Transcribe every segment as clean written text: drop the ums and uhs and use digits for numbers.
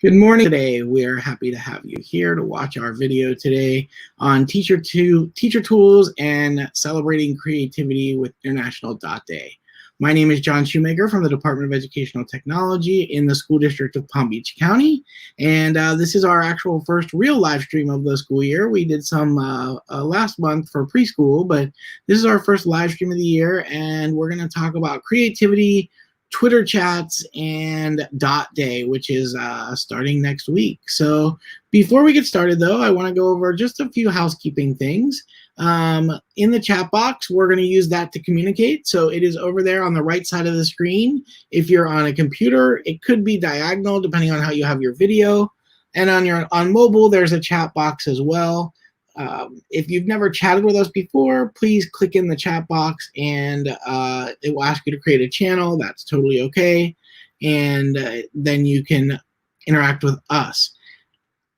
Good morning. Today, we are happy to have you here to watch our video today on teacher tools and celebrating creativity with International Dot Day. My name is John Shoemaker from the Department of Educational Technology in the School District of Palm Beach County. And this is our actual first real live stream of the school year. We did some last month for preschool, but this is our first live stream of the year. And we're going to talk about creativity, Twitter chats, and Dot Day, which is starting next week. So before we get started, though, I want to go over just a few housekeeping things. In the chat box, we're going to use that to communicate. So it is over there on the right side of the screen. If you're on a computer, it could be diagonal depending on how you have your video. And on mobile, there's a chat box as well. If you've never chatted with us before, please click in the chat box and it will ask you to create a channel. That's totally okay. And then you can interact with us.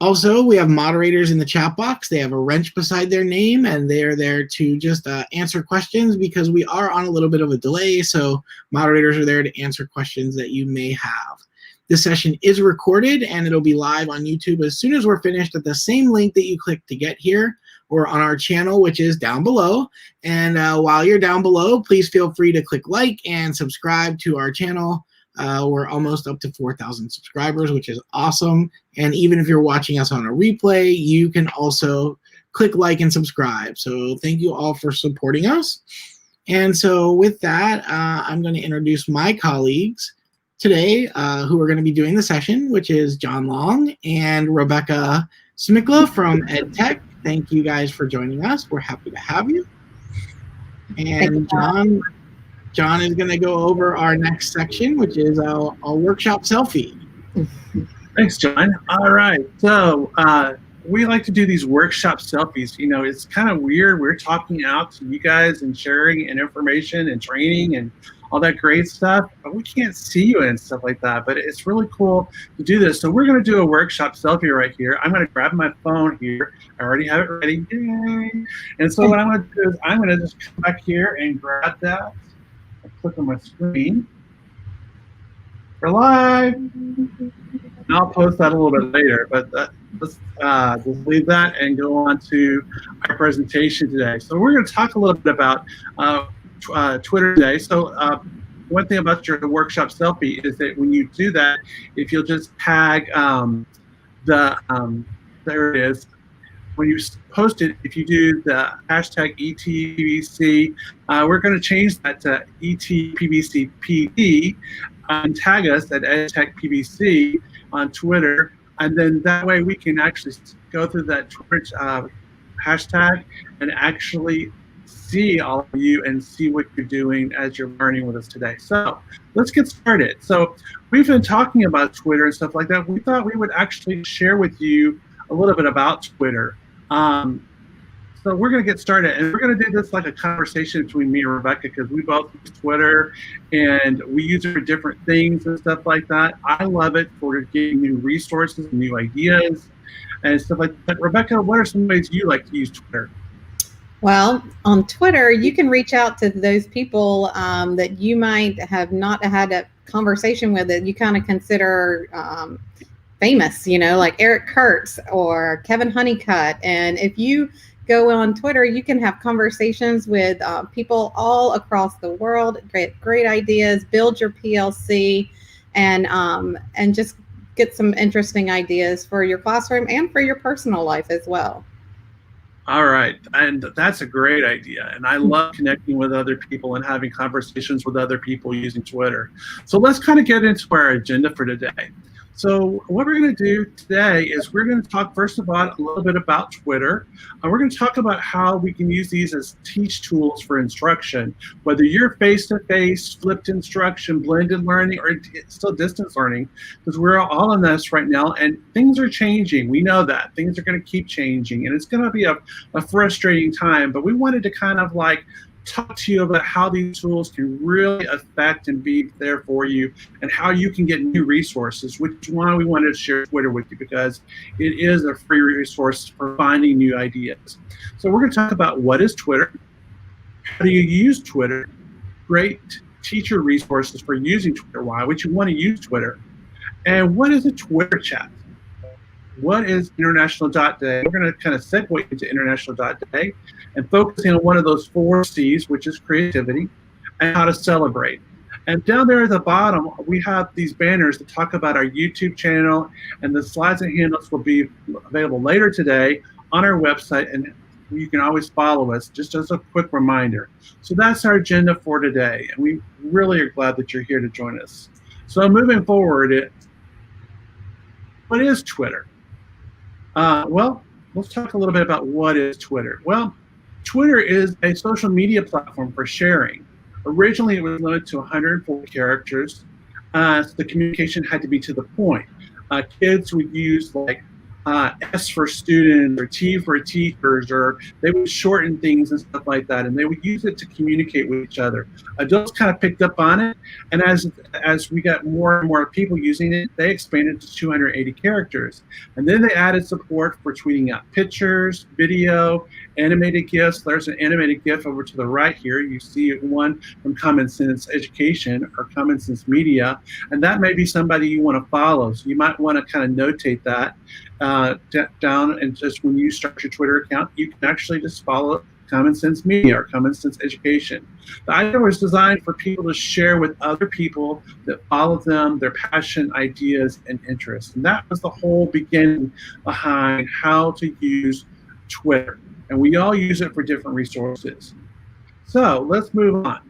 Also, we have moderators in the chat box. They have a wrench beside their name, and they're there to just answer questions because we are on a little bit of a delay. So moderators are there to answer questions that you may have. This session is recorded, and it'll be live on YouTube as soon as we're finished at the same link that you clicked to get here, or on our channel, which is down below. And while you're down below, please feel free to click like and subscribe to our channel. We're almost up to 4,000 subscribers, which is awesome. And even if you're watching us on a replay, you can also click like and subscribe. So thank you all for supporting us. And so with that, I'm going to introduce my colleagues today who are going to be doing the session, which is John Long and Rebecca Smikla from EdTech. Thank you guys for joining us. We're happy to have you. And John is going to go over our next section, which is a workshop selfie. Thanks, John. All right. So we like to do these workshop selfies. You know, it's kind of weird. We're talking out to you guys and sharing and information and training and all that great stuff, but we can't see you and stuff like that. But it's really cool to do this. So we're going to do a workshop selfie right here. I'm going to grab my phone here. I already have it ready. Yay. And so what I'm going to do is I'm going to just come back here and grab that. Click on my screen. We're live. And I'll post that a little bit later, but let's just leave that and go on to our presentation today. So we're going to talk a little bit about Twitter today. So one thing about the workshop selfie is that when you do that, if you'll just tag there it is. When you post it, if you do the hashtag ETPBC, we're going to change that to ETPBCPD and tag us at EdTechPBC on Twitter. And then that way we can actually go through that Twitter hashtag and actually see all of you and see what you're doing as you're learning with us today. So let's get started. So we've been talking about Twitter and stuff like that. We thought we would actually share with you a little bit about Twitter. So we're going to get started, and we're going to do this like a conversation between me and Rebecca because we both use Twitter and we use it for different things and stuff like that. I love it for getting new resources, new ideas, and stuff like that. Rebecca, what are some ways you like to use Twitter? Well, on Twitter, you can reach out to those people that you might have not had a conversation with that you kind of consider famous, you know, like Eric Kurtz or Kevin Honeycutt. And if you go on Twitter, you can have conversations with people all across the world, great ideas, build your PLC, and just get some interesting ideas for your classroom and for your personal life as well. All right, and that's a great idea, and I love connecting with other people and having conversations with other people using Twitter. So let's kind of get into our agenda for today. So what we're going to do today is we're going to talk first of all a little bit about Twitter. We're going to talk about how we can use these as teach tools for instruction, whether you're face-to-face, flipped instruction, blended learning, or still distance learning, because we're all in this right now, and things are changing. We know that. Things are going to keep changing, and it's going to be a frustrating time, but we wanted to kind of like talk to you about how these tools can really affect and be there for you and how you can get new resources, which is why we wanted to share Twitter with you, because it is a free resource for finding new ideas. So we're going to talk about what is Twitter, how do you use Twitter, great teacher resources for using Twitter, why would you want to use Twitter, And what is a Twitter chat? What is International Dot Day? We're going to kind of segue into International Dot Day and focusing on one of those 4 C's, which is creativity, and how to celebrate. And down there at the bottom, we have these banners that talk about our YouTube channel, and the slides and handouts will be available later today on our website, and you can always follow us, just as a quick reminder. So that's our agenda for today, and we really are glad that you're here to join us. So moving forward, what is Twitter? Well, let's talk a little bit about what is Twitter. Well, Twitter is a social media platform for sharing. Originally, it was limited to 140 characters. So the communication had to be to the point. Kids would use like S for students or T for teachers, or they would shorten things and stuff like that, and they would use it to communicate with each other. Adults kind of picked up on it, and as we got more and more people using it, they expanded to 280 characters. And then they added support for tweeting out pictures, video, animated GIFs. There's an animated GIF over to the right here. You see one from Common Sense Education or Common Sense Media, and that may be somebody you want to follow. So you might want to kind of notate that down, and just when you start your Twitter account, you can actually just follow Common Sense Media or Common Sense Education. The item was designed for people to share with other people that follow them, their passion, ideas, and interests. And that was the whole beginning behind how to use Twitter. And we all use it for different resources. So let's move on.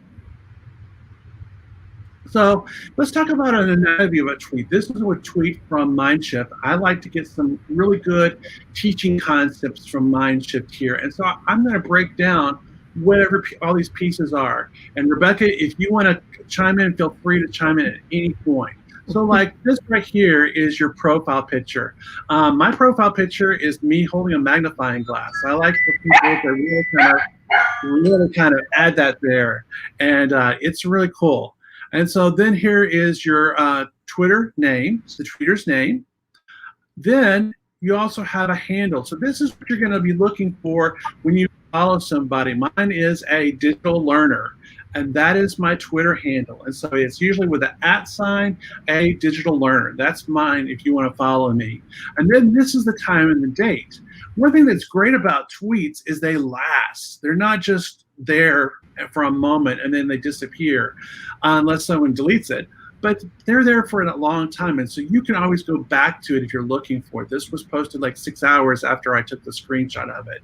So let's talk about an anatomy of a tweet. This is a tweet from Mindshift. I like to get some really good teaching concepts from Mindshift here. And so I'm going to break down whatever all these pieces are. And Rebecca, if you want to chime in, feel free to chime in at any point. So like this right here is your profile picture. My profile picture is me holding a magnifying glass. I like the people that really kind of add that there. And it's really cool. And so then here is your Twitter name, the tweeter's name. Then you also have a handle. So this is what you're going to be looking for when you follow somebody. Mine is a digital learner, and that is my Twitter handle. And so it's usually with an @ a digital learner. That's mine if you want to follow me. And then this is the time and the date. One thing that's great about tweets is they last. They're not just there for a moment and then they disappear unless someone deletes it. But they're there for a long time, and so you can always go back to it if you're looking for it. This was posted like 6 hours after I took the screenshot of it.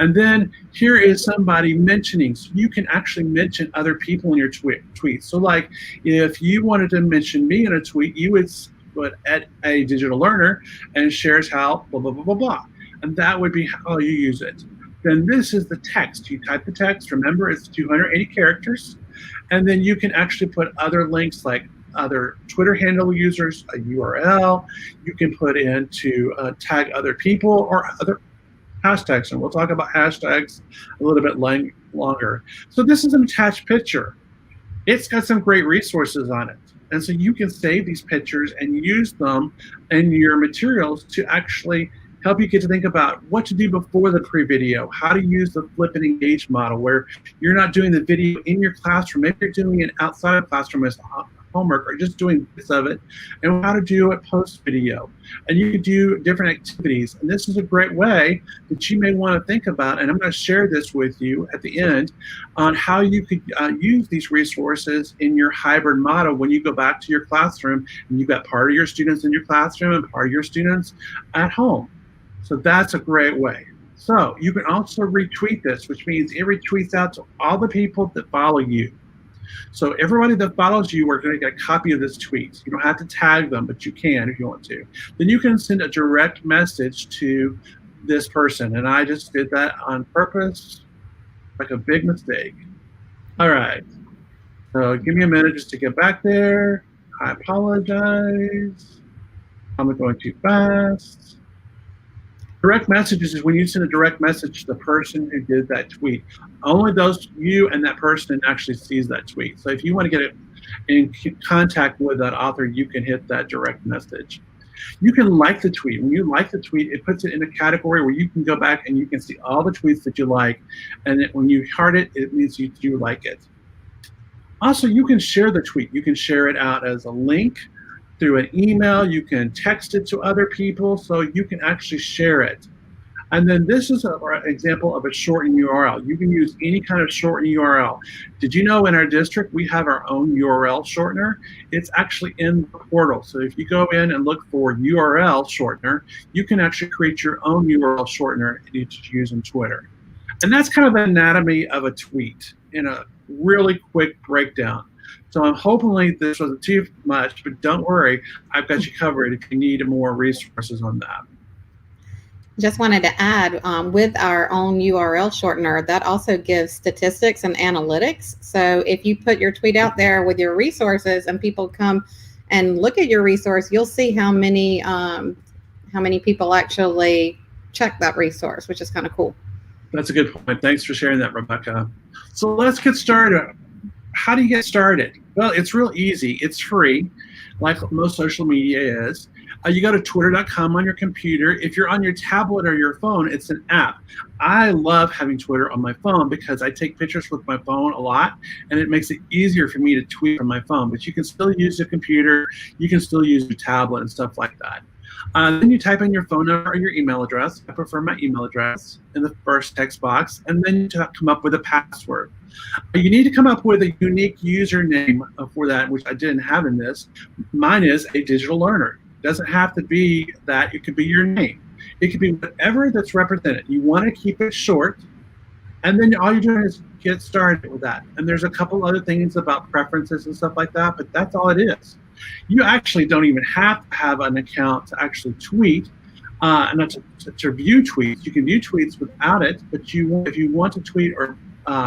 And then here is somebody mentioning, so you can actually mention other people in your tweet. So like if you wanted to mention me in a tweet, you would put at a digital learner and shares how blah, blah, blah, blah, blah. And that would be how you use it. Then this is the text. You type the text, remember it's 280 characters, and then you can actually put other links like other Twitter handle users, a URL. You can put in to tag other people or other hashtags, and we'll talk about hashtags a little bit longer. So this is an attached picture. It's got some great resources on it. And so you can save these pictures and use them in your materials to actually help you get to think about what to do before the pre-video, how to use the flip and engage model where you're not doing the video in your classroom, maybe you're doing it outside of classroom as homework or just doing bits of it, and how to do it post-video. And you can do different activities. And this is a great way that you may want to think about, and I'm going to share this with you at the end, on how you could use these resources in your hybrid model when you go back to your classroom and you've got part of your students in your classroom and part of your students at home. So that's a great way. So you can also retweet this, which means it retweets out to all the people that follow you. So everybody that follows you are going to get a copy of this tweet. You don't have to tag them, but you can if you want to. Then you can send a direct message to this person. And I just did that on purpose, like a big mistake. All right. So give me a minute just to get back there. I apologize. I'm going too fast. Direct messages is when you send a direct message to the person who did that tweet. Only those, you and that person actually sees that tweet. So if you want to get it in contact with that author, you can hit that direct message. You can like the tweet. When you like the tweet, it puts it in a category where you can go back and you can see all the tweets that you like. And when you heart it, it means you do like it. Also, you can share the tweet. You can share it out as a link through an email, you can text it to other people, so you can actually share it. And then this is an example of a shortened URL. You can use any kind of shortened URL. Did you know in our district we have our own URL shortener? It's actually in the portal. So if you go in and look for URL shortener, you can actually create your own URL shortener to use in Twitter. And that's kind of the anatomy of a tweet in a really quick breakdown. So hopefully this wasn't too much, but don't worry, I've got you covered if you need more resources on that. Just wanted to add, with our own URL shortener, that also gives statistics and analytics. So if you put your tweet out there with your resources and people come and look at your resource, you'll see how many people actually check that resource, which is kind of cool. That's a good point. Thanks for sharing that, Rebecca. So let's get started. How do you get started? Well, it's real easy. It's free, like most social media is. You go to twitter.com on your computer. If you're on your tablet or your phone, it's an app. I love having Twitter on my phone because I take pictures with my phone a lot, and it makes it easier for me to tweet from my phone. But you can still use your computer. You can still use your tablet and stuff like that. Then you type in your phone number or your email address. I prefer my email address in the first text box, and then you come up with a password. You need to come up with a unique username for that, which I didn't have in this. Mine is a digital learner. It doesn't have to be that. It could be your name. It could be whatever that's represented. You want to keep it short, and then all you're doing is get started with that. And there's a couple other things about preferences and stuff like that, but that's all it is. You actually don't even have to have an account to actually tweet, and not to view tweets. You can view tweets without it, but if you want to tweet or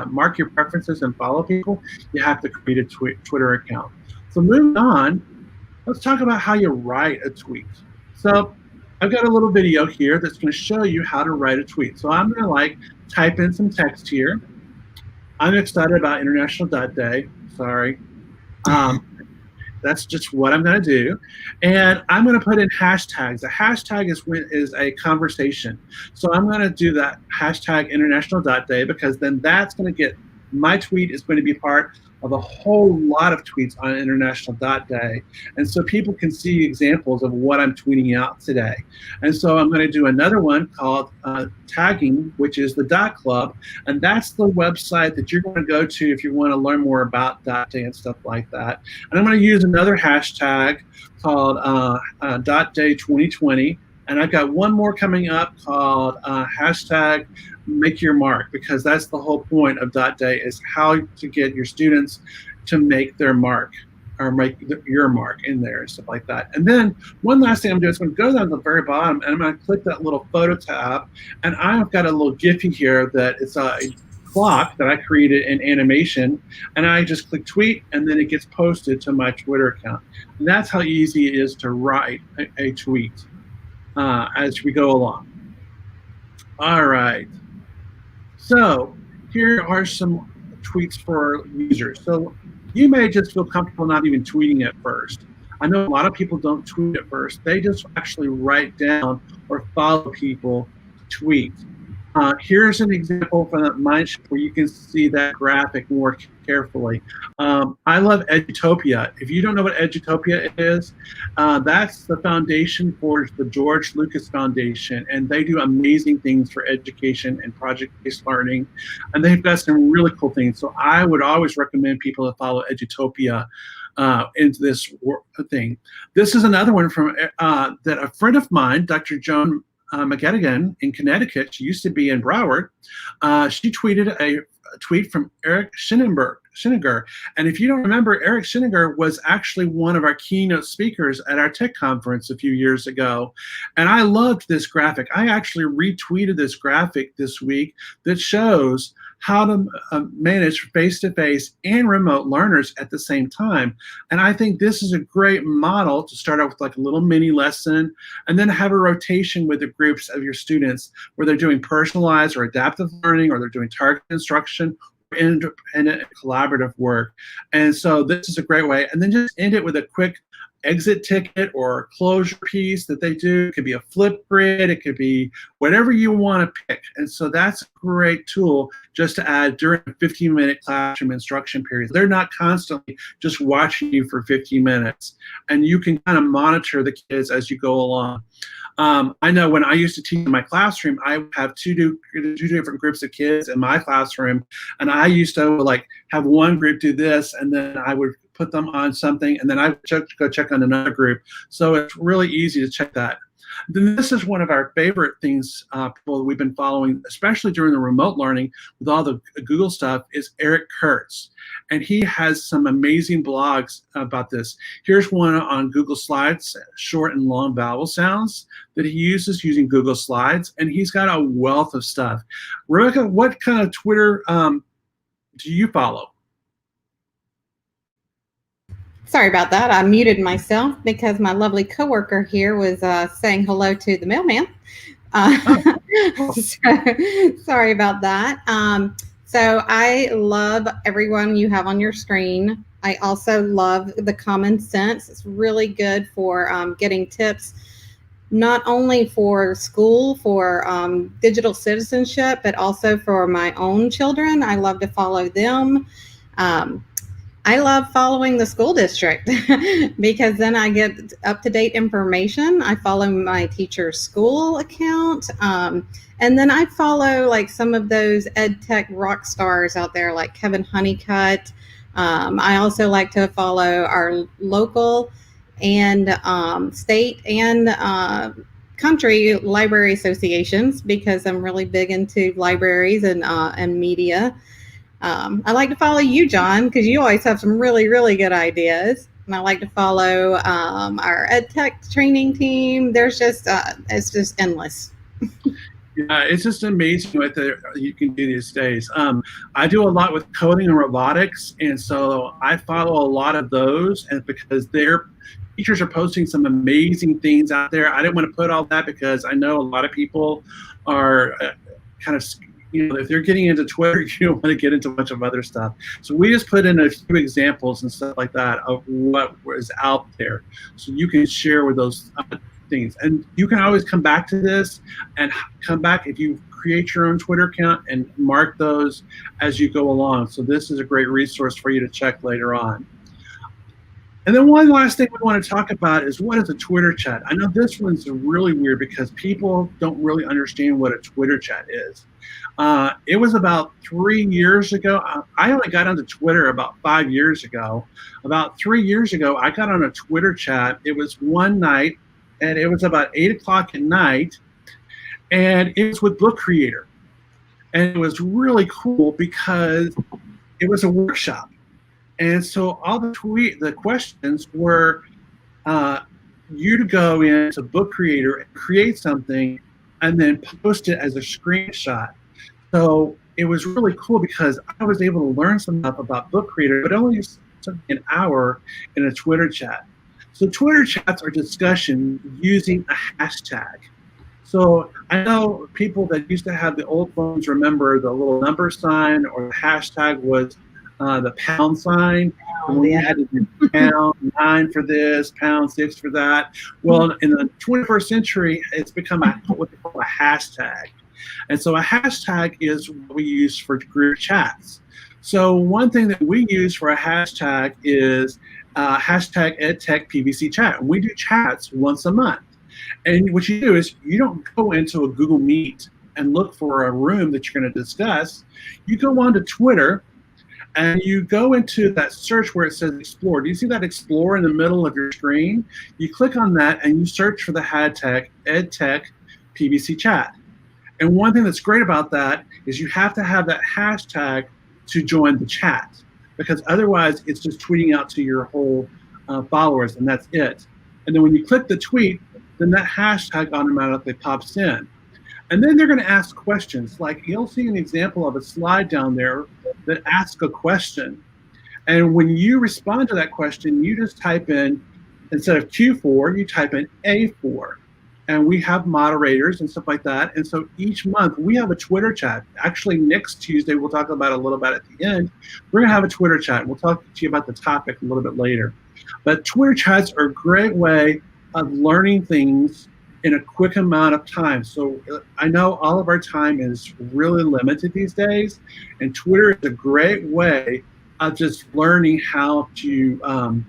mark your preferences and follow people, you have to create a Twitter account. So moving on, let's talk about how you write a tweet. So I've got a little video here that's going to show you how to write a tweet. So I'm going to type in some text here. I'm excited about International Dot Day. Sorry. That's just what I'm going to do. And I'm going to put in hashtags. A hashtag is a conversation. So I'm going to do that hashtag International Dot Day, because then that's going to get, my tweet is going to be part of a whole lot of tweets on International Dot Day. And so people can see examples of what I'm tweeting out today. And so I'm going to do another one called tagging, which is the Dot Club. And that's the website that you're going to go to if you want to learn more about Dot Day and stuff like that. And I'm going to use another hashtag called Dot Day 2020. And I've got one more coming up called hashtag Make Your Mark, because that's the whole point of Dot Day, is how to get your students to make their mark, or make your mark in there and stuff like that. And then one last thing I'm doing is I'm going to go down to the very bottom, and I'm going to click that little photo tab, and I've got a little Giphy here that it's a clock that I created in animation, and I just click tweet, and then it gets posted to my Twitter account. And that's how easy it is to write a tweet as we go along. All right. So here are some tweets for users. So you may just feel comfortable not even tweeting at first. I know a lot of people don't tweet at first. They just actually write down or follow people to tweet. Here's an example from that Mindship where you can see that graphic more carefully. I love Edutopia. If you don't know what Edutopia is, that's the foundation for the George Lucas Foundation, and they do amazing things for education and project-based learning, and they've got some really cool things. So I would always recommend people to follow Edutopia into this thing. This is another one from that a friend of mine, Dr. Joan McGettigan in Connecticut. She used to be in Broward. She tweeted a tweet from Eric Sheninger. And if you don't remember, Eric Sheninger was actually one of our keynote speakers at our tech conference a few years ago. And I loved this graphic. I actually retweeted this graphic this week that shows how to manage face-to-face and remote learners at the same time. And I think this is a great model to start out with, like a little mini lesson, and then have a rotation with the groups of your students where they're doing personalized or adaptive learning, or they're doing targeted instruction, or independent collaborative work. And so this is a great way. And then just end it with a quick exit ticket or a closure piece that they do. It could be a Flipgrid. It could be whatever you want to pick. And so that's a great tool just to add during a 15-minute classroom instruction period. They're not constantly just watching you for 15 minutes. And you can kind of monitor the kids as you go along. I know when I used to teach in my classroom, I would have two different groups of kids in my classroom, and I used to like have one group do this, and then I would put them on something, and then I would go check on another group. So it's really easy to check that. Then this is one of our favorite things, people that we've been following, especially during the remote learning with all the Google stuff, is Eric Kurtz. And he has some amazing blogs about this. Here's one on Google Slides, short and long vowel sounds that he uses using Google Slides. And he's got a wealth of stuff. Rebecca, what kind of Twitter do you follow? Sorry about that. I muted myself because my lovely coworker here was saying hello to the mailman. Sorry about that. So I love everyone you have on your screen. I also love the Common Sense. It's really good for getting tips, not only for school, for digital citizenship, but also for my own children. I love to follow them. I love following the school district because then I get up-to-date information. I follow my teacher's school account. And then I follow like some of those ed tech rock stars out there like Kevin Honeycutt. I also like to follow our local and state and country library associations because I'm really big into libraries and media. I like to follow you, John, because you always have some really, really good ideas. And I like to follow our ed tech training team. There's just, it's just endless. Yeah, it's just amazing what you can do these days. I do a lot with coding and robotics, and so I follow a lot of those, and because their teachers are posting some amazing things out there. I didn't want to put all that because I know a lot of people are kind of, you know, if they're getting into Twitter, you don't want to get into a bunch of other stuff. So we just put in a few examples and stuff like that of what is out there, so you can share with those things. And you can always come back to this and come back if you create your own Twitter account and mark those as you go along. So this is a great resource for you to check later on. And then one last thing we want to talk about is what is a Twitter chat? I know this one's really weird because people don't really understand what a Twitter chat is. It was about 3 years ago. I only got onto Twitter about 5 years ago. About 3 years ago, I got on a Twitter chat. It was one night, and it was about 8 o'clock at night, and it was with Book Creator. And it was really cool because it was a workshop. And so all the questions were you to go into Book Creator and create something and then post it as a screenshot. So it was really cool because I was able to learn some stuff about Book Creator, but it only took an hour in a Twitter chat. So Twitter chats are discussion using a hashtag. So I know people that used to have the old phones remember the little number sign, or the hashtag was the pound sign. And we had to do pound 9 for this, pound 6 for that. Well, in the 21st century, it's become what they call a hashtag. And so a hashtag is what we use for group chats. So one thing that we use for a hashtag is hashtag EdTechPVC chat. And we do chats once a month. And what you do is you don't go into a Google Meet and look for a room that you're going to discuss. You go onto Twitter and you go into that search where it says Explore. Do you see that Explore in the middle of your screen? You click on that and you search for the hashtag EdTechPVC chat. And one thing that's great about that is you have to have that hashtag to join the chat, because otherwise it's just tweeting out to your whole followers, and that's it. And then when you click the tweet, then that hashtag automatically pops in. And then they're going to ask questions. Like you'll see an example of a slide down there that asks a question. And when you respond to that question, you just type in, instead of Q4, you type in A4. And we have moderators and stuff like that. And so each month we have a Twitter chat. Actually, next Tuesday, we'll talk about it a little bit at the end. We're going to have a Twitter chat. We'll talk to you about the topic a little bit later. But Twitter chats are a great way of learning things in a quick amount of time. So I know all of our time is really limited these days, and Twitter is a great way of just learning how to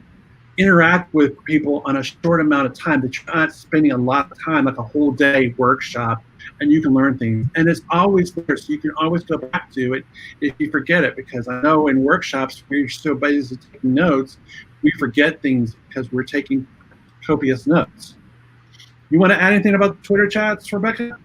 interact with people on a short amount of time, that you're not spending a lot of time, like a whole day workshop, and you can learn things. And it's always there, so you can always go back to it if you forget it, because I know in workshops where you're so busy taking notes, we forget things because we're taking copious notes. You want to add anything about Twitter chats, Rebecca?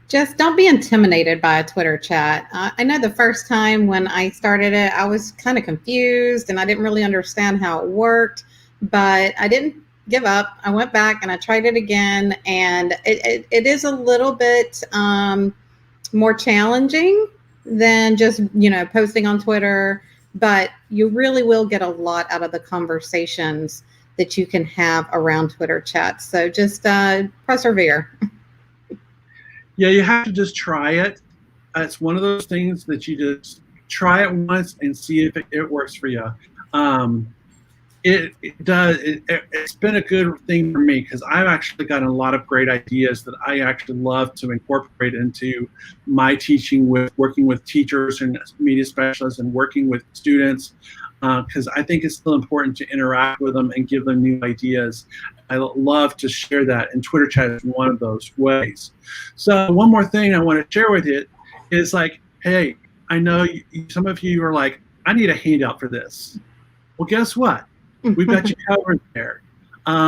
Just don't be intimidated by a Twitter chat. I know the first time when I started it, I was kind of confused and I didn't really understand how it worked, but I didn't give up. I went back and I tried it again, and it is a little bit more challenging than just, posting on Twitter, but you really will get a lot out of the conversations that you can have around Twitter chats. So just persevere. Yeah, you have to just try it. It's one of those things that you just try it once and see if it works for you. It does. It's been a good thing for me because I've actually gotten a lot of great ideas that I actually love to incorporate into my teaching, with working with teachers and media specialists and working with students, because I think it's still important to interact with them and give them new ideas. I love to share that, and Twitter chat is one of those ways. So one more thing I want to share with you is like, hey, I know some of you are like, I need a handout for this. Well, guess what? We've got you covered there.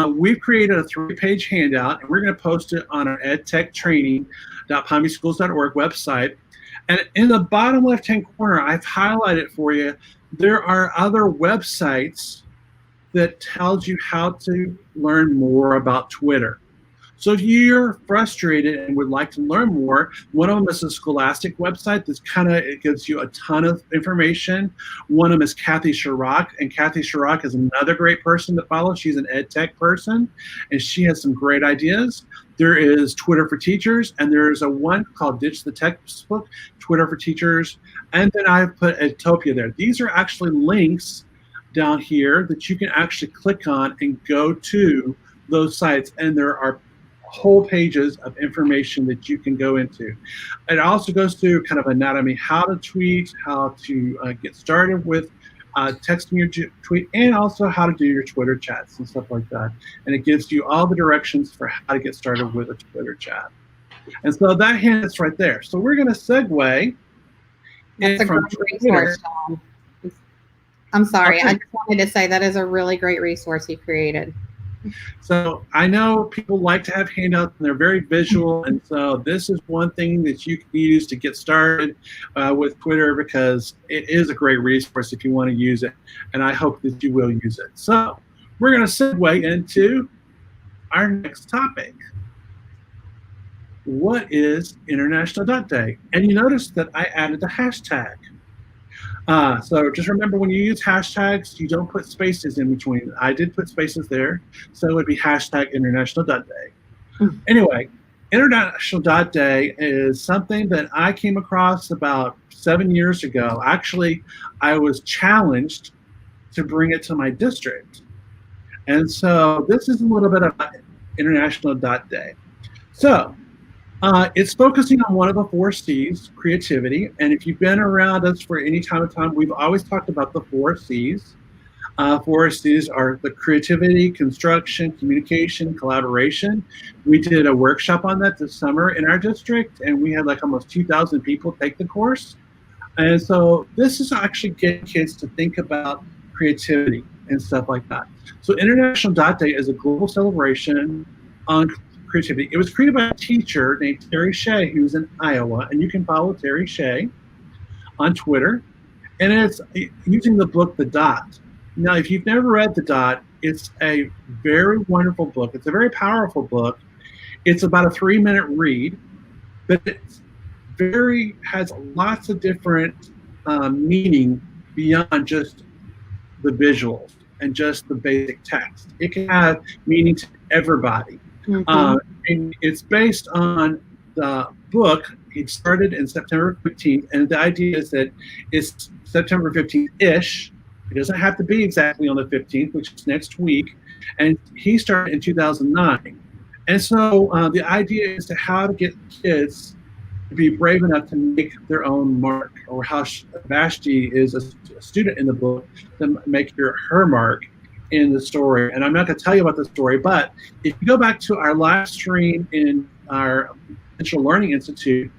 We've created a 3-page handout, and we're going to post it on our edtechtraining.palmbeachschools.org website. And in the bottom left-hand corner, I've highlighted for you, there are other websites that tells you how to learn more about Twitter. So if you're frustrated and would like to learn more, one of them is a Scholastic website that's it gives you a ton of information. One of them is Kathy Sharrock, and Kathy Sharrock is another great person to follow. She's an ed tech person, and she has some great ideas. There is Twitter for Teachers, and there's a one called Ditch the Textbook, Twitter for Teachers, and then I've put Edtopia there. These are actually links down here that you can actually click on and go to those sites, and there are whole pages of information that you can go into. It also goes through kind of anatomy, how to tweet, how to get started with texting your tweet, and also how to do your Twitter chats and stuff like that. And it gives you all the directions for how to get started with a Twitter chat. And so that hand's right there. So we're going to segue. That's a great resource, John. I'm sorry. Okay. I just wanted to say that is a really great resource you created. So I know people like to have handouts and they're very visual, and so this is one thing that you can use to get started with Twitter, because it is a great resource if you want to use it, and I hope that you will use it. So we're going to segue into our next topic. What is International Dot Day? And you notice that I added the hashtag. So just remember, when you use hashtags, you don't put spaces in between. I did put spaces there, so it would be hashtag International Dot Day. Anyway, International Dot Day is something that I came across about 7 years ago. Actually, I was challenged to bring it to my district. And so this is a little bit about International Dot Day. So it's focusing on one of the 4 C's, creativity. And if you've been around us for any time, we've always talked about the 4 C's. 4 C's are the creativity, construction, communication, collaboration. We did a workshop on that this summer in our district, and we had like almost 2,000 people take the course. And so this is actually getting kids to think about creativity and stuff like that. So International Dot Day is a global celebration on creativity. It was created by a teacher named Terry Shea, who's in Iowa, and you can follow Terry Shea on Twitter. And it's using the book The Dot. Now, if you've never read The Dot, it's a very wonderful book. It's a very powerful book. It's about a 3-minute read, but it's has lots of different meaning beyond just the visuals and just the basic text. It can have meaning to everybody. And it's based on the book. It started in September 15th, and the idea is that it's September 15th-ish, It doesn't have to be exactly on the 15th, which is next week. And he started in 2009. And so the idea is to how to get kids to be brave enough to make their own mark, or how Vashti is a student in the book to make her mark in the story. And I'm not going to tell you about the story, but if you go back to our live stream in our Digital Learning Institute,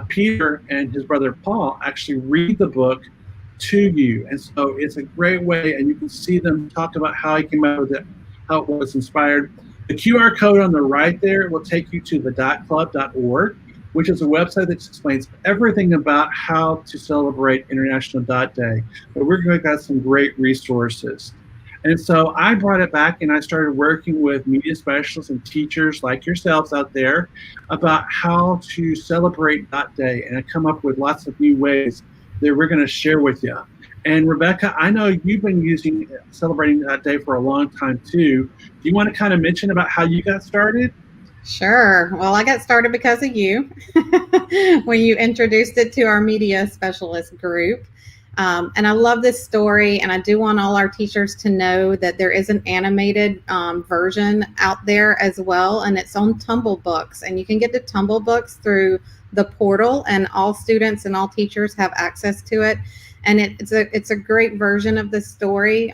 Peter and his brother Paul actually read the book to you. And so it's a great way, and you can see them talk about how he came out with it, how it was inspired. The QR code on the right there will take you to the dotclub.org, which is a website that explains everything about how to celebrate International Dot Day. But we're going to got some great resources. And so I brought it back, and I started working with media specialists and teachers like yourselves out there about how to celebrate Dot Day. And I come up with lots of new ways that we're going to share with you. And Rebecca, I know you've been celebrating Dot Day for a long time too. Do you want to kind of mention about how you got started? Sure. Well, I got started because of you when you introduced it to our media specialist group. And I love this story, and I do want all our teachers to know that there is an animated version out there as well, and it's on Tumble Books, and you can get the Tumble Books through the portal, and all students and all teachers have access to it. And it's a great version of the story,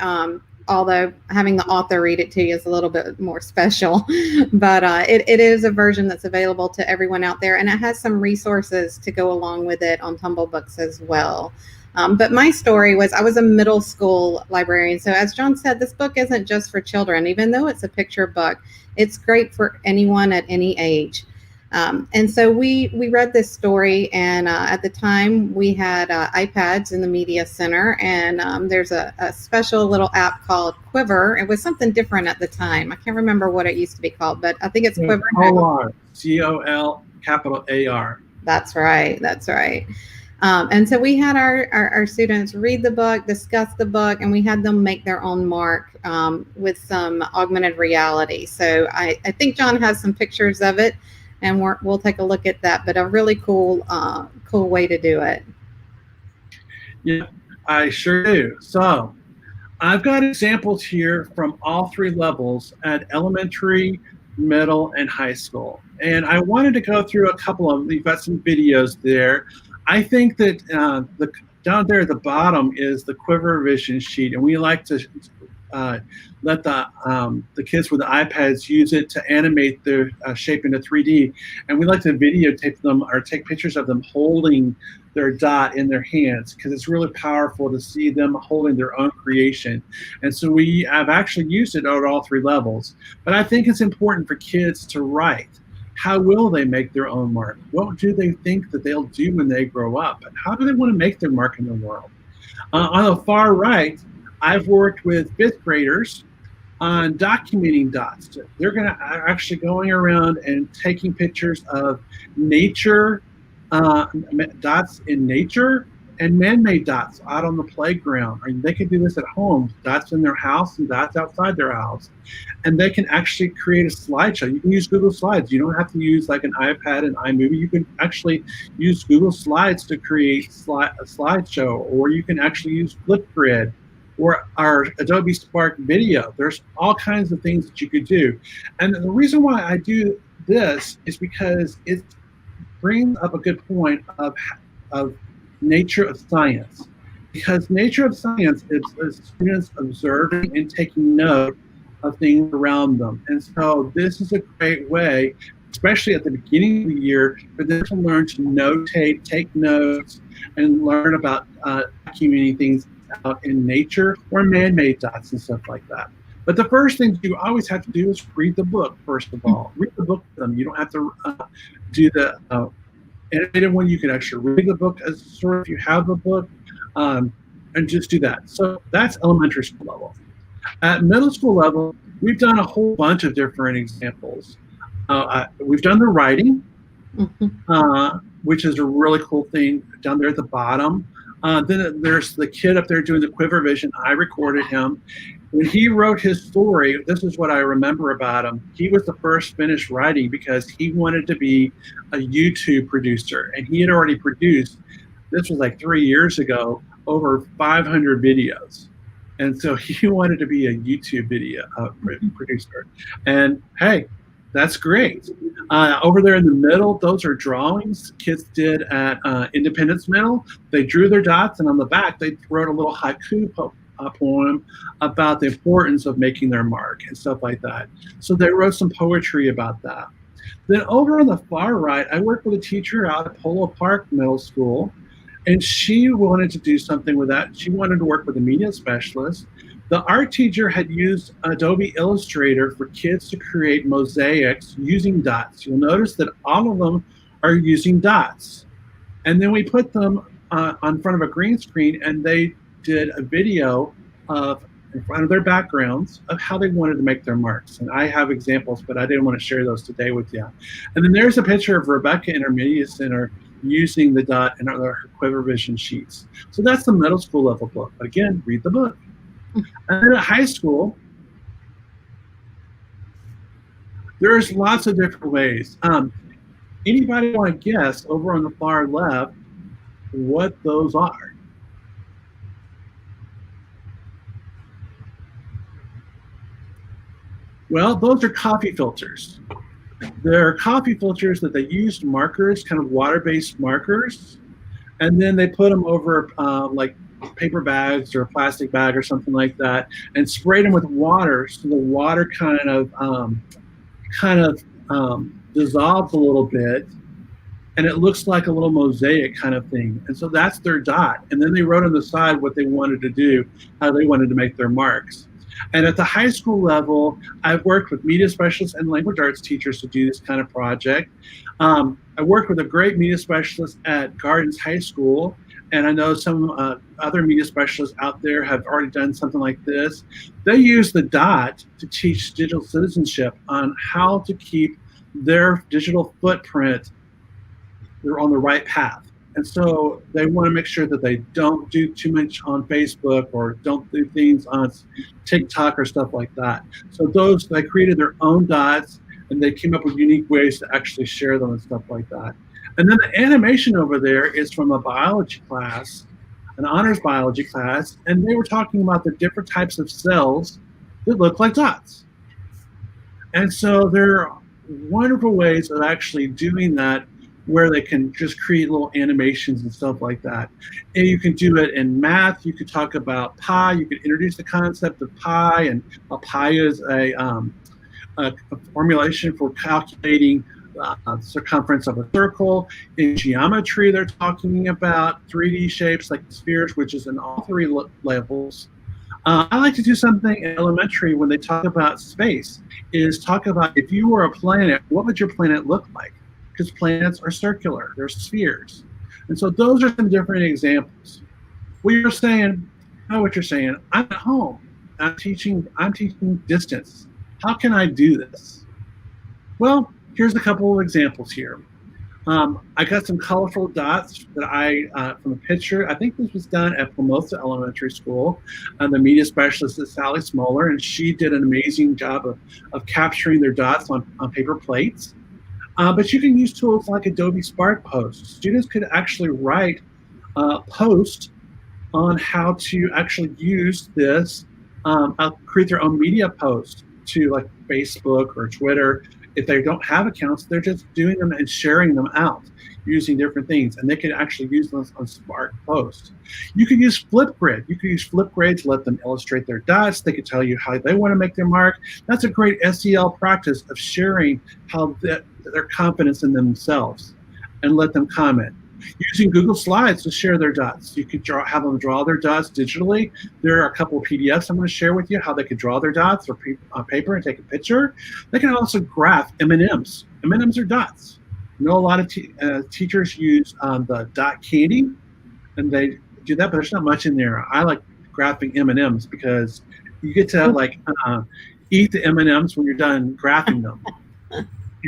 although having the author read it to you is a little bit more special. But it is a version that's available to everyone out there, and it has some resources to go along with it on Tumble Books as well. But my story was, I was a middle school librarian. So as John said, this book isn't just for children. Even though it's a picture book, it's great for anyone at any age. And so we read this story, and at the time we had iPads in the media center, and there's a special little app called Quiver. It was something different at the time. I can't remember what it used to be called, but I think it's Quiver. COLAR, COLAR. That's right. That's right. And so we had our students read the book, discuss the book, and we had them make their own mark with some augmented reality. So I think John has some pictures of it, and we'll take a look at that. But a really cool way to do it. Yeah, I sure do. So I've got examples here from all three levels at elementary, middle, and high school. And I wanted to go through a couple of them. You've got some videos there. I think that down there at the bottom is the Quiver Vision sheet, and we like to let the kids with the iPads use it to animate their shape into 3D, and we like to videotape them or take pictures of them holding their dot in their hands, because it's really powerful to see them holding their own creation. And so we have actually used it at all three levels. But I think it's important for kids to write. How will they make their own mark? What do they think that they'll do when they grow up? And how do they want to make their mark in the world? On the far right, I've worked with fifth graders on documenting dots. They're going to actually going around and taking pictures of nature, dots in nature, and man-made dots out on the playground. Or they can do this at home, dots in their house and dots outside their house. And they can actually create a slideshow. You can use Google Slides. You don't have to use like an iPad and iMovie. You can actually use Google Slides to create a slideshow, or you can actually use Flipgrid or our Adobe Spark Video. There's all kinds of things that you could do. And the reason why I do this is because it brings up a good point of nature of science. Because nature of science is students observing and taking note of things around them. And so this is a great way, especially at the beginning of the year, for them to learn to notate, take notes, and learn about documenting things out in nature or man-made dots and stuff like that. But the first thing you always have to do is read the book, first of all. Read the book with them. You don't have to do the animated one. You can actually read the book as a story if you have the book, and just do that. So that's elementary school level. At middle school level, we've done a whole bunch of different examples. We've done the writing, which is a really cool thing down there at the bottom. Then there's the kid up there doing the Quiver Vision. I recorded him. When he wrote his story, this is what I remember about him. He was the first finished writing because he wanted to be a YouTube producer. And he had already produced, this was like 3 years ago, over 500 videos. And so he wanted to be a YouTube video producer. And hey, that's great. Over there in the middle, those are drawings kids did at Independence Middle. They drew their dots, and on the back, they wrote a little haiku poem about the importance of making their mark and stuff like that. So they wrote some poetry about that. Then over on the far right, I worked with a teacher out at Polo Park Middle School, and she wanted to do something with that. She wanted to work with a media specialist. The art teacher had used Adobe Illustrator for kids to create mosaics using dots. You'll notice that all of them are using dots. And then we put them on front of a green screen, and they did a video of in front of their backgrounds of how they wanted to make their marks. And I have examples, but I didn't want to share those today with you. And then there's a picture of Rebecca Intermediate Center using the dot in her Quiver Vision sheets. So that's the middle school level book. But again, read the book. And then at high school, there's lots of different ways. Anybody want to guess over on the far left what those are? Well, those are coffee filters. They're coffee filters that they used markers, kind of water-based markers, and then they put them over like paper bags or a plastic bag or something like that, and sprayed them with water, so the water kind of dissolves a little bit, and it looks like a little mosaic kind of thing. And so that's their dot. And then they wrote on the side what they wanted to do, how they wanted to make their marks. And at the high school level, I've worked with media specialists and language arts teachers to do this kind of project. I worked with a great media specialist at Gardens High School, and I know some other media specialists out there have already done something like this. They use the dot to teach digital citizenship on how to keep their digital footprint on the right path. And so they want to make sure that they don't do too much on Facebook or don't do things on TikTok or stuff like that. So they created their own dots, and they came up with unique ways to actually share them and stuff like that. And then the animation over there is from a biology class, an honors biology class, and they were talking about the different types of cells that look like dots. And so there are wonderful ways of actually doing that, where they can just create little animations and stuff like that. And you can do it in math. You could talk about pi. You could introduce the concept of pi, and a pi is a formulation for calculating circumference of a circle. In geometry, they're talking about 3D shapes like spheres, which is in all three levels. I like to do something in elementary when they talk about space, is talk about if you were a planet, what would your planet look like? Because planets are circular, they're spheres. And so those are some different examples. What you're saying, I know what you're saying, I'm at home, I'm teaching distance. How can I do this? Well, here's a couple of examples here. I got some colorful dots that from a picture. I think this was done at Formosa Elementary School. The media specialist is Sally Smoller, and she did an amazing job of capturing their dots on paper plates. But you can use tools like Adobe Spark Post. Students could actually write posts on how to actually use this, create their own media post to like Facebook or Twitter. If they don't have accounts, they're just doing them and sharing them out using different things, and they can actually use those on Spark Post. You could use Flipgrid. You could use Flipgrid to let them illustrate their dots. They could tell you how they want to make their mark. That's a great SEL practice of sharing how their confidence in themselves, and let them comment. Using Google Slides to share their dots. You could have them draw their dots digitally. There are a couple of PDFs I'm going to share with you how they could draw their dots on paper and take a picture. They can also graph M&Ms. M&Ms are dots. I know a lot of teachers use the dot candy, and they do that, but there's not much in there. I like graphing M&Ms because you get to like eat the M&Ms when you're done graphing them.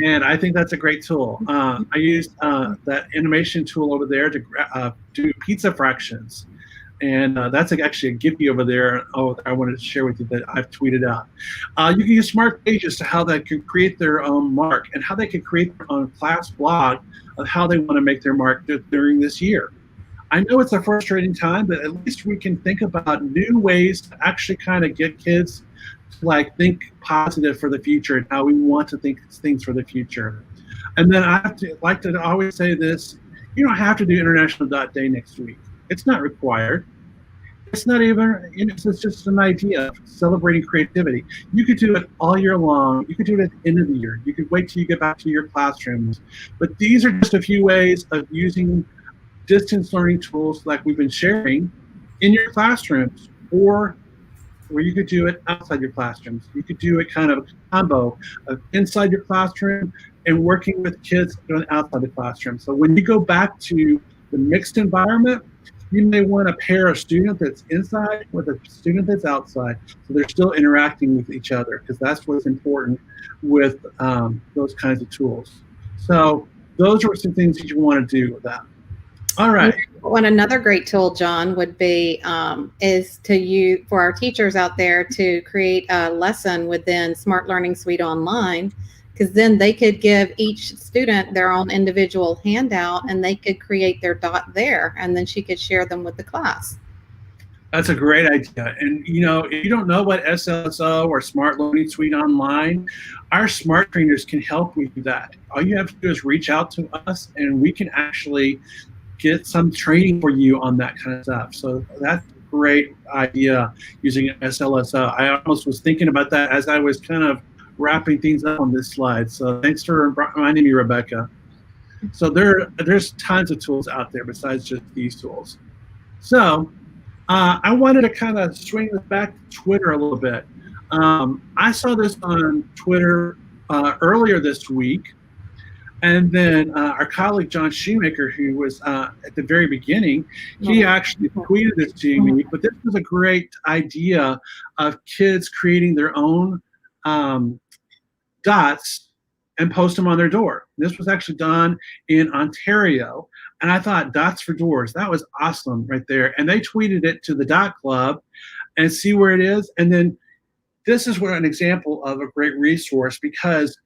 And I think that's a great tool. I used that animation tool over there to do pizza fractions. And that's actually a Giphy over there. I wanted to share with you that I've tweeted out. You can use Smart Pages to how they can create their own mark, and how they can create their own class blog of how they want to make their mark during this year. I know it's a frustrating time, but at least we can think about new ways to actually kind of get kids to like think positive for the future and how we want to think things for the future. And then I have to like to always say this: you don't have to do International Dot Day next week. It's not required. It's not even, it's just an idea of celebrating creativity. You could do it all year long. You could do it at the end of the year. You could wait till you get back to your classrooms. But these are just a few ways of using distance learning tools like we've been sharing in your classrooms, or where you could do it outside your classrooms. You could do it kind of a combo of inside your classroom and working with kids doing outside the classroom. So when you go back to the mixed environment, you may want to pair a student that's inside with a student that's outside, so they're still interacting with each other, because that's what's important with those kinds of tools. So those are some things that you want to do with that. All right. One another great tool, John, would be is to use for our teachers out there to create a lesson within Smart Learning Suite Online, because then they could give each student their own individual handout and they could create their dot there, and then she could share them with the class. That's a great idea. And if you don't know what SLSO or Smart Learning Suite Online, our smart trainers can help with that. All you have to do is reach out to us and we can actually get some training for you on that kind of stuff. So that's a great idea, using SLSO. I almost was thinking about that as I was kind of wrapping things up on this slide. So thanks for reminding me, Rebecca. So there's tons of tools out there besides just these tools. So I wanted to kind of swing this back to Twitter a little bit. I saw this on Twitter earlier this week. And then our colleague, John Shoemaker, who was at the very beginning, he actually tweeted this to me. But this was a great idea of kids creating their own dots and post them on their door. This was actually done in Ontario. And I thought, dots for doors, that was awesome right there. And they tweeted it to the Dot Club and see where it is. And then this is what an example of a great resource, because,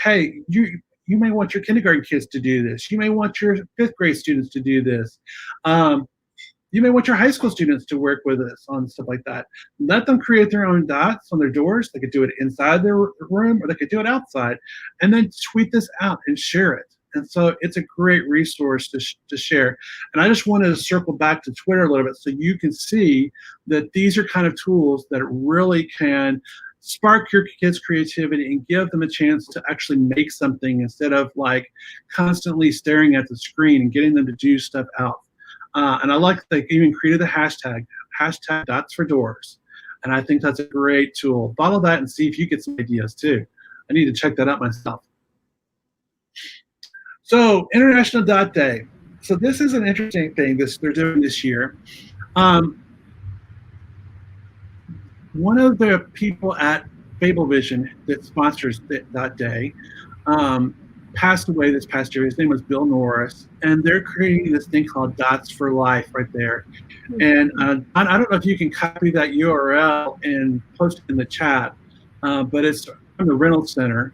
hey, you may want your kindergarten kids to do this. You may want your 5th grade students to do this. You may want your high school students to work with us on stuff like that. Let them create their own dots on their doors. They could do it inside their room, or they could do it outside, and then tweet this out and share it. And so it's a great resource to share. And I just wanted to circle back to Twitter a little bit so you can see that these are kind of tools that really can spark your kids' creativity and give them a chance to actually make something, instead of like constantly staring at the screen, and getting them to do stuff out. And I like that they even created the hashtag dots for doors. And I think that's a great tool. Follow that and see if you get some ideas too. I need to check that out myself. So International Dot Day. So this is an interesting thing they're doing this year. One of the people at Fablevision that sponsors that day passed away this past year. His name was Bill Norris, and they're creating this thing called Dots for Life right there. And I don't know if you can copy that URL and post it in the chat, but it's from the Reynolds Center.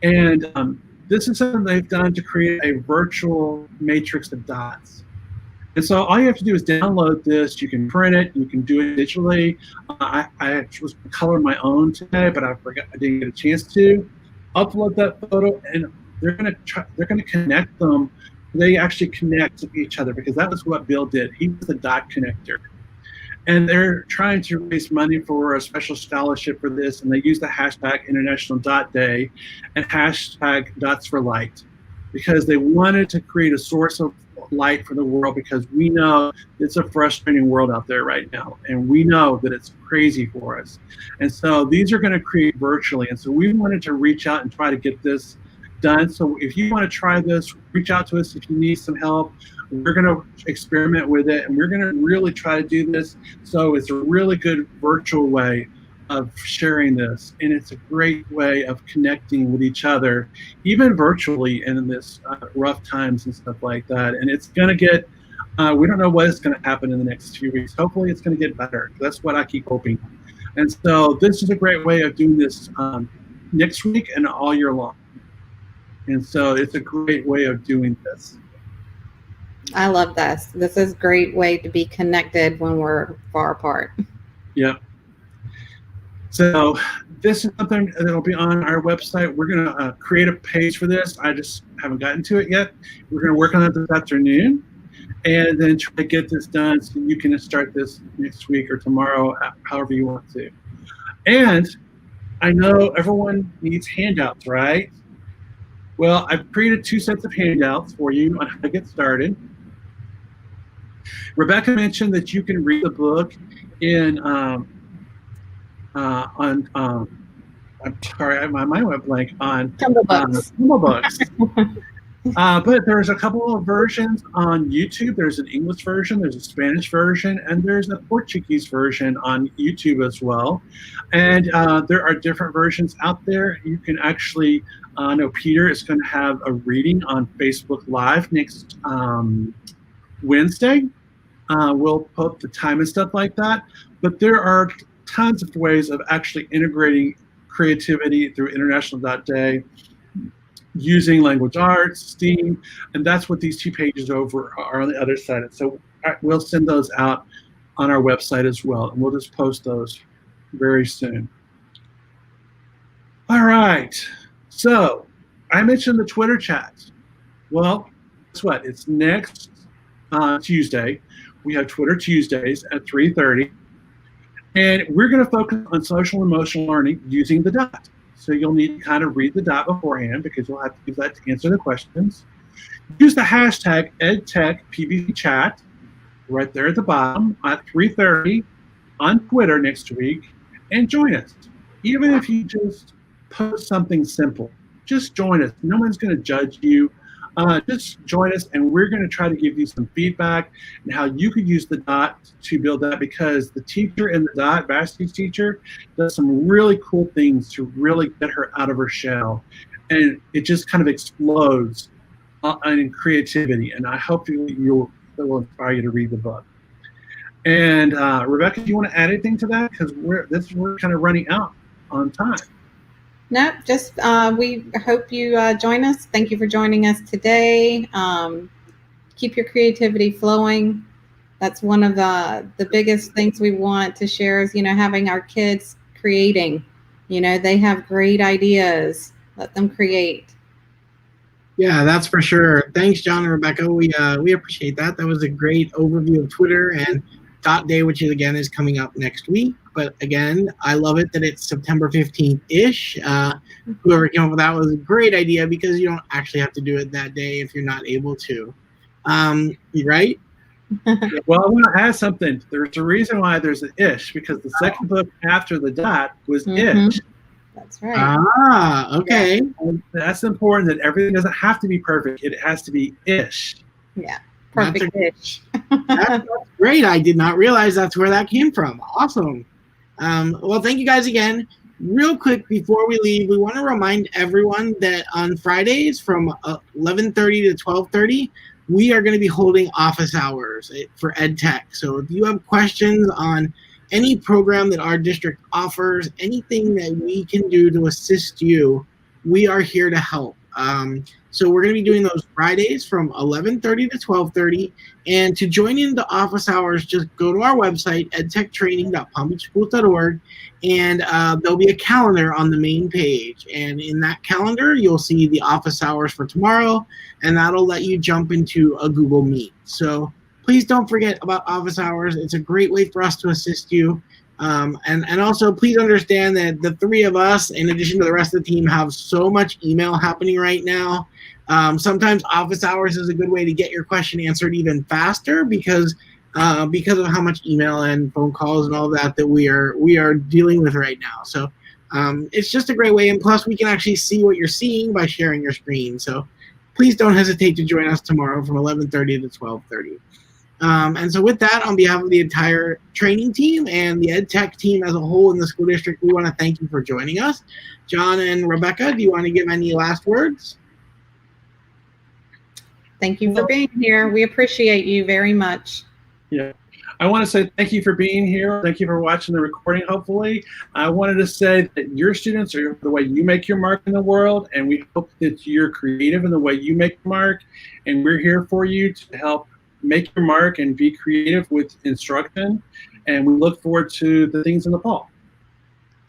And this is something they've done to create a virtual matrix of dots. And so all you have to do is download this. You can print it. You can do it digitally. I was going to color my own today, but I forgot. I didn't get a chance to upload that photo, and they're going to connect them. They actually connect to each other, because that was what Bill did. He was the dot connector. And they're trying to raise money for a special scholarship for this, and they use the hashtag International Dot Day and hashtag Dots for Light, because they wanted to create a source of light for the world, because we know it's a frustrating world out there right now, and we know that it's crazy for us. And so these are going to create virtually, and so we wanted to reach out and try to get this done. So if you want to try this, reach out to us if you need some help. We're going to experiment with it, and we're going to really try to do this. So it's a really good virtual way of sharing this, and it's a great way of connecting with each other, even virtually, in this rough times and stuff like that. And it's going to get, we don't know what is going to happen in the next few weeks. Hopefully it's going to get better. That's what I keep hoping. And so this is a great way of doing this next week and all year long. And so it's a great way of doing this. I love this. This is a great way to be connected when we're far apart. Yep. So this is something that'll be on our website. We're going to create a page for this. I just haven't gotten to it yet. We're going to work on it this afternoon and then try to get this done so you can start this next week or tomorrow, however you want to. And I know everyone needs handouts, right? Well, I've created 2 sets of handouts for you on how to get started. Rebecca mentioned that you can read the book in I'm sorry, my mind went blank on Kindle books. Kindle books. But there's a couple of versions on YouTube. There's an English version, there's a Spanish version, and there's a Portuguese version on YouTube as well. And there are different versions out there. You can actually, I know Peter is going to have a reading on Facebook Live next Wednesday. We'll put the time and stuff like that. But there are tons of ways of actually integrating creativity through International.Day using language arts, STEAM, and that's what these 2 pages over are on the other side. So we'll send those out on our website as well, and we'll just post those very soon. All right, so I mentioned the Twitter chat. Well, guess what? It's next Tuesday. We have Twitter Tuesdays at 3:30. And we're going to focus on social and emotional learning using the dot. So you'll need to kind of read the dot beforehand because you'll have to use that to answer the questions. Use the hashtag EdTechPBChat right there at the bottom at 3:30 on Twitter next week and join us. Even if you just post something simple, just join us. No one's going to judge you. Just join us, and we're going to try to give you some feedback and how you could use the dot to build that, because the teacher in the dot, Vasti's teacher, does some really cool things to really get her out of her shell, and it just kind of explodes in creativity. And I hope that will inspire you to read the book. And Rebecca, do you want to add anything to that? Because we're kind of running out on time. No, just we hope you join us. Thank you for joining us today. Keep your creativity flowing. That's one of the biggest things we want to share is, having our kids creating. They have great ideas. Let them create. Yeah, that's for sure. Thanks, John and Rebecca. We appreciate that. That was a great overview of Twitter and Dot Day, which again is coming up next week. But again, I love it that it's September 15th-ish. Whoever came up with that was a great idea because you don't actually have to do it that day if you're not able to. Right? Well, I want to add something. There's a reason why there's an ish, because the second book after the dot was ish. That's right. Okay. And that's important, that everything doesn't have to be perfect. It has to be ish. Yeah. Perfect-ish. That's great. I did not realize that's where that came from. Awesome. Well, thank you guys again. Real quick before we leave, we want to remind everyone that on Fridays from 11:30 to 12:30, we are going to be holding office hours for EdTech. So if you have questions on any program that our district offers, anything that we can do to assist you, we are here to help. So we're going to be doing those Fridays from 11:30 to 12:30. And to join in the office hours, just go to our website, edtechtraining.palmbeachschools.org, and there'll be a calendar on the main page. And in that calendar, you'll see the office hours for tomorrow, and that'll let you jump into a Google Meet. So please don't forget about office hours. It's a great way for us to assist you. And also, please understand that the 3 of us, in addition to the rest of the team, have so much email happening right now. Sometimes office hours is a good way to get your question answered even faster because of how much email and phone calls and all that we are dealing with right now. So it's just a great way. And plus, we can actually see what you're seeing by sharing your screen. So please don't hesitate to join us tomorrow from 11:30 to 12:30. And so with that, on behalf of the entire training team and the EdTech team as a whole in the school district, we want to thank you for joining us. John and Rebecca, do you want to give any last words? Thank you for being here. We appreciate you very much. Yeah. I want to say thank you for being here. Thank you for watching the recording, hopefully. I wanted to say that your students are the way you make your mark in the world, and we hope that you're creative in the way you make your mark, and we're here for you to help make your mark and be creative with instruction. And we look forward to the things in the fall.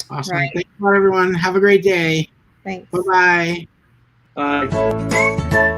Awesome. Right. Thanks a lot, everyone. Have a great day. Thanks. Bye-bye. Bye.